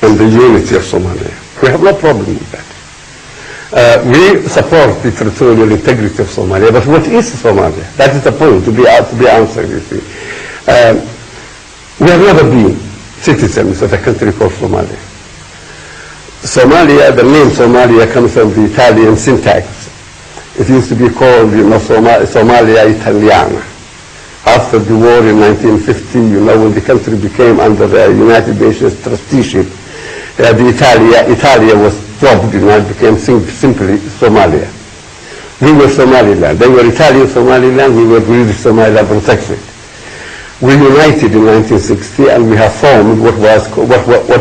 and the unity of Somalia. We have no problem with that. We support the territorial integrity of Somalia, but what is Somalia? That is the point to be answered, you see. We have never been citizens of a country called Somalia. Somalia, the name Somalia comes from the Italian syntax. It used to be called, Somalia Italiana. After the war in 1950, when the country became under the United Nations trusteeship, Italia was dropped, it became simply Somalia. We were Somaliland. They were Italian Somaliland, we were British Somaliland protectorate. We united in 1960, and we have formed what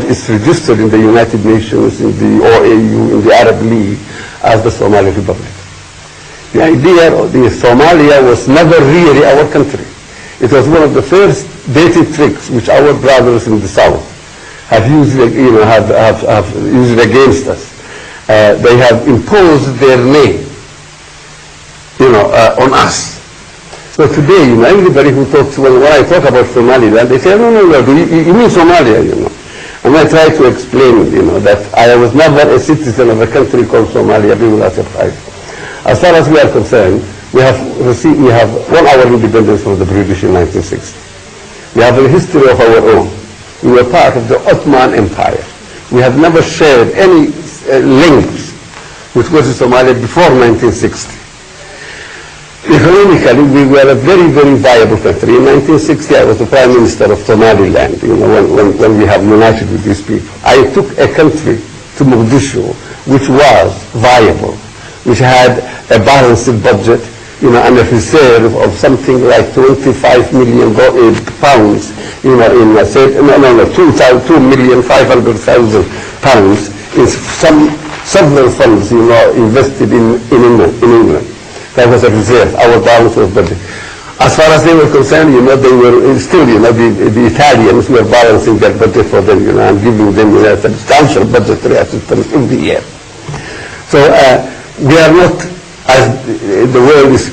is registered in the United Nations, in the OAU, in the Arab League, as the Somali Republic. The idea of the Somalia was never really our country. It was one of the first dirty tricks which our brothers in the South have used, have used against us. They have imposed their name, on us. So today, everybody who talks, when I talk about Somaliland, they say, no, you mean Somalia, And I try to explain, that I was never a citizen of a country called Somalia. People are surprised. As far as we are concerned, we have won our independence from the British in 1960. We have a history of our own. We were part of the Ottoman Empire. We have never shared any links with what is Somalia before 1960. Economically, we were a very, very viable country. In 1960, I was the Prime Minister of Somaliland, when we have united with these people. I took a country to Mogadishu, which was viable, which had a balanced budget, and a reserve of something like 25 million pounds, in 2,500,000 pounds in several funds, invested in England. That was a reserve. Our balance was budget. As far as they were concerned, they were still, the Italians were balancing their budget for them, and giving them a substantial budgetary assistance every year. So we are not, as the world is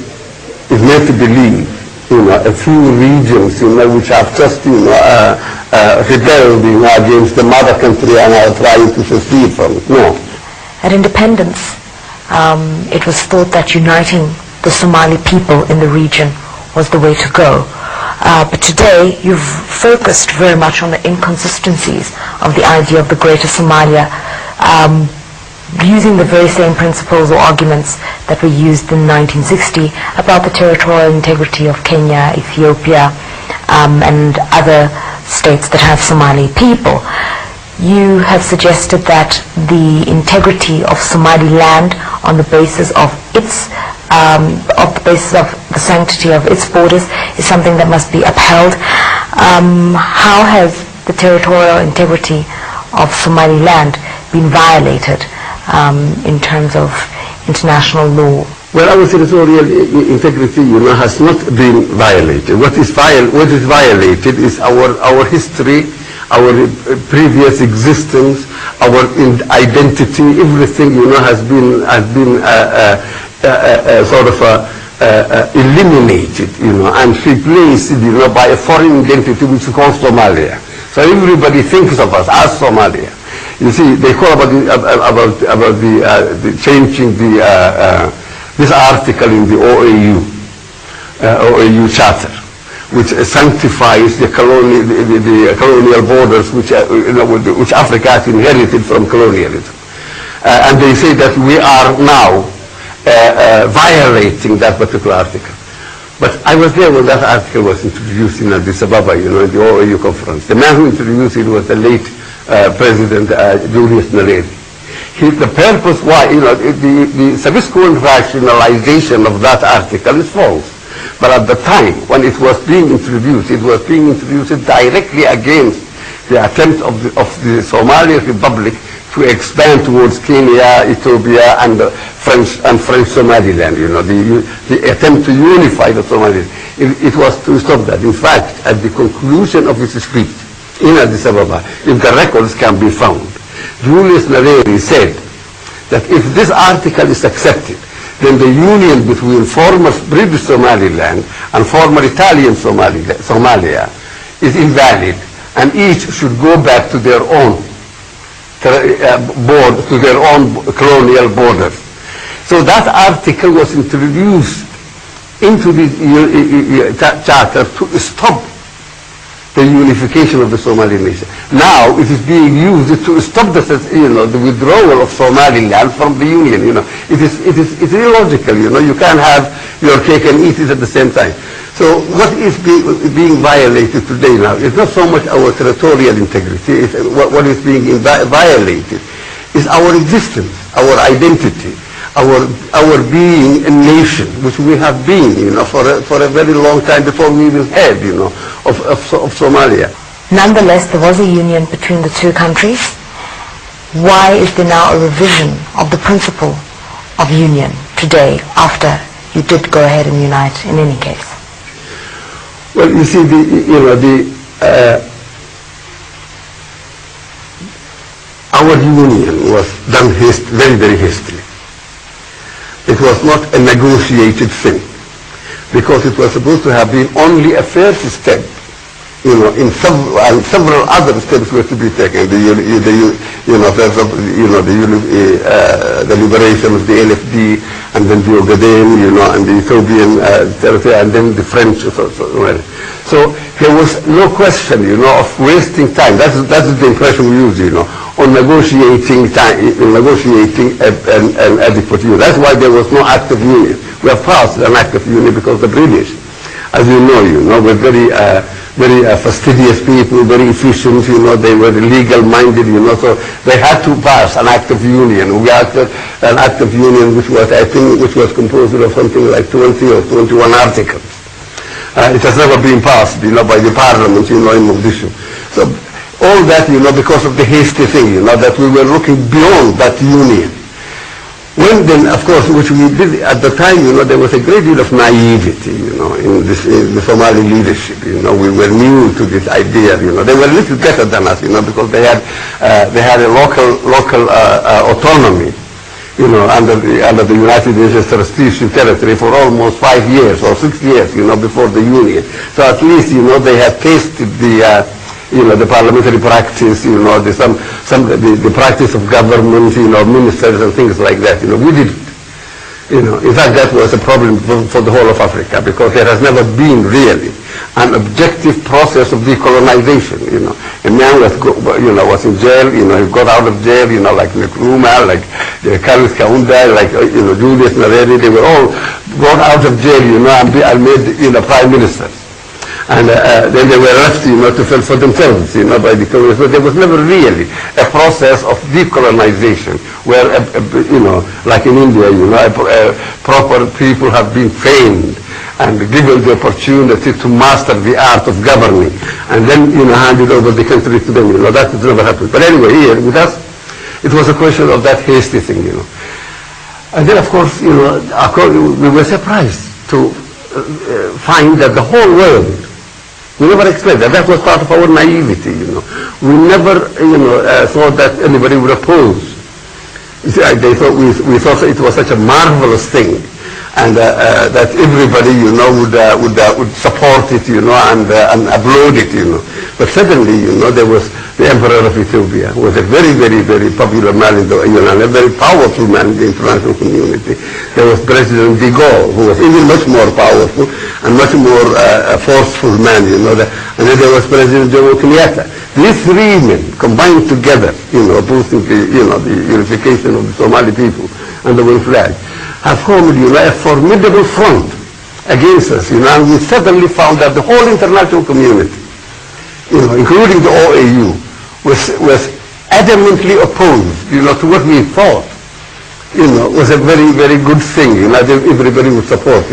made to believe, a few regions, which have just, rebelled, against the mother country and are trying to secede from it. No. At independence, it was thought that uniting the Somali people in the region was the way to go. But today, you've focused very much on the inconsistencies of the idea of the Greater Somalia, using the very same principles or arguments that were used in 1960 about the territorial integrity of Kenya, Ethiopia, and other states that have Somali people. You have suggested that the integrity of Somaliland on the basis of its the sanctity of its borders is something that must be upheld. How has the territorial integrity of Somaliland been violated in terms of international law? Well, our territorial integrity, has not been violated. What is violated is our history, our previous existence, our identity. Everything, has been sort of eliminated, and replaced, by a foreign identity which is called Somalia. So everybody thinks of us as Somalia. You see, they call about the changing this article in the OAU Charter, which sanctifies the colonial borders which Africa has inherited from colonialism, and they say that we are now violating that particular article. But I was there when that article was introduced in Addis Ababa, in the OAU conference. The man who introduced it was the late President Julius Nyerere. The purpose why, the subsequent rationalization of that article is false. But at the time when it was being introduced directly against the attempt of the Somali Republic to expand towards Kenya, Ethiopia, and French Somaliland. The attempt to unify the Somaliland. It was to stop that. In fact, at the conclusion of his speech in Addis Ababa, if the records can be found, Julius Nyerere said that if this article is accepted, then the union between former British Somaliland and former Italian Somalia is invalid, and each should go back to their own to their own colonial borders. So that article was introduced into the charter to stop the unification of the Somali nation. Now it is being used to stop the withdrawal of Somaliland from the Union. It's illogical. You can't have your cake and eat it at the same time. So what is being violated today now is not so much our territorial integrity. What is being violated is our existence, our identity, our being a nation, which we have been, for a very long time before we even had, of Somalia. Nonetheless, there was a union between the two countries. Why is there now a revision of the principle of union today, after you did go ahead and unite in any case? Well, you see, our union was done very, very hastily. It was not a negotiated thing, because it was supposed to have been only a first step. In several other steps were to be taken. The liberation of the LFD, and then the Ogaden, and the Ethiopian territory, and then the French. So there was no question, of wasting time. That's the impression we use, on negotiating an adequate union. That's why there was no act of union. We have passed an act of union because the British, as you know, were very fastidious people, very efficient, they were legal-minded, so they had to pass an act of union. We acted an act of union which was composed of something like 20 or 21 articles. It has never been passed, by the parliament, in Mogadishu. So all that, because of the hasty thing, that we were looking beyond that union. When then, of course, which we did at the time, there was a great deal of naivety, in the Somali leadership. We were new to this idea. They were a little better than us, because they had a local autonomy, under the United Nations trusteeship territory for almost 5 years or 6 years, before the union. So at least, they had tasted the parliamentary practice, the practice of government, ministers and things like that. We didn't. In fact, that was a problem for the whole of Africa, because there has never been really an objective process of decolonization. A man was in jail, he got out of jail, like Nkrumah, like Kaunda, like Julius Nyerere, they were all got out of jail, and made prime ministers. And then they were left, to fend for themselves, by the colonists. But there was never really a process of decolonization where, like in India, proper people have been trained and given the opportunity to master the art of governing, and then, handed over the country to them. That has never happened. But anyway, here with us, it was a question of that hasty thing, And then, of course, we were surprised to find that the whole world, we never expected that. That was part of our naivety, We never, thought that anybody would oppose. You see, we thought it was such a marvelous thing, and that everybody, would support it, and applaud it, But suddenly, there was the Emperor of Ethiopia, who was a very, very, very popular man in a very powerful man in the international community. There was President de Gaulle, who was even much more powerful and much more forceful man, And then there was President Jomo Kenyatta. These three men combined together, boosting the unification of the Somali people and the one flag, have formed, a formidable front against us, and we suddenly found that the whole international community, including the OAU, was adamantly opposed, to what we thought, was a very, very good thing, that everybody would support,